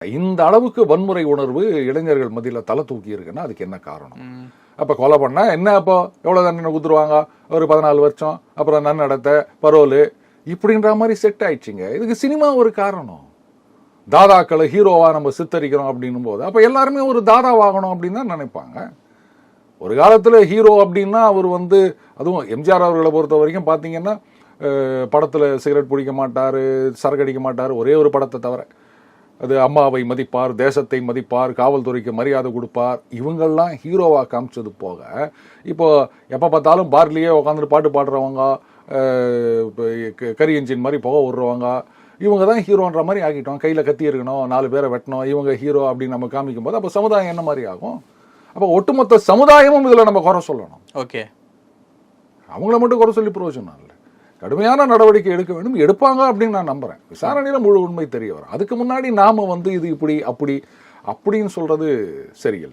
இந்த அளவுக்கு வன்முறை உணர்வு இளைஞர்கள் மத்தியில் தலை தூக்கி இருக்குன்னா அதுக்கு என்ன காரணம்? அப்ப கொலை பண்ணா என்ன, அப்போ எவ்வளவு தண்டனை கொடுத்துருவாங்க? ஒரு 14 வருஷம், அப்புறம் நன்னடத்தை, பரோலு, இப்படின்ற மாதிரி செட் ஆயிடுச்சுங்க. இதுக்கு சினிமா ஒரு காரணம். தாதாக்களை ஹீரோவா நம்ம சித்தரிக்கிறோம் அப்படின்னும் போது அப்ப எல்லாருமே ஒரு தாதாவாகணும் அப்படின்னு தான் நினைப்பாங்க. ஒரு காலத்துல ஹீரோ அப்படின்னா அவர் அதுவும் எம்ஜிஆர் அவர்களை பொறுத்த வரைக்கும் பாத்தீங்கன்னா படத்துல சிகரெட் பிடிக்க மாட்டாரு, சரக்கு அடிக்க மாட்டாரு, ஒரே ஒரு படத்தை தவிர. அது அம்மாவை மதிப்பார், தேசத்தை மதிப்பார், காவல்துறைக்கு மரியாதை கொடுப்பார். இவங்கெல்லாம் ஹீரோவா காமிச்சது போக இப்போ எப்ப பார்த்தாலும் பார்லியே உட்காந்துட்டு பாட்டு பாடுறவங்க, கரி என்ஜின் மாதிரி புகை விடுறவங்க, இவங்க தான் ஹீரோன்ற மாதிரி ஆகிட்டோம். கையில கத்தி இருக்கணும், 4 பேரை வெட்டணும், இவங்க ஹீரோ அப்படின்னு நம்ம காமிக்கும் போது அப்ப சமுதாயம் என்ன மாதிரி ஆகும்? அப்ப ஒட்டுமொத்த சமுதாயமும் இதுல நம்ம குறை சொல்லணும். ஓகே, அவங்கள மட்டும் குறை சொல்லி பிரயோஜனம் இல்லை. கடுமையான நடவடிக்கை எடுக்க வேண்டும், எடுப்பாங்க அப்படின்னு நான் நம்புறேன். விசாரணையில முழு உண்மை தெரிய வரும். அதுக்கு முன்னாடி நாம இது இப்படி அப்படி அப்படின்னு சொல்றது சரியில்லை.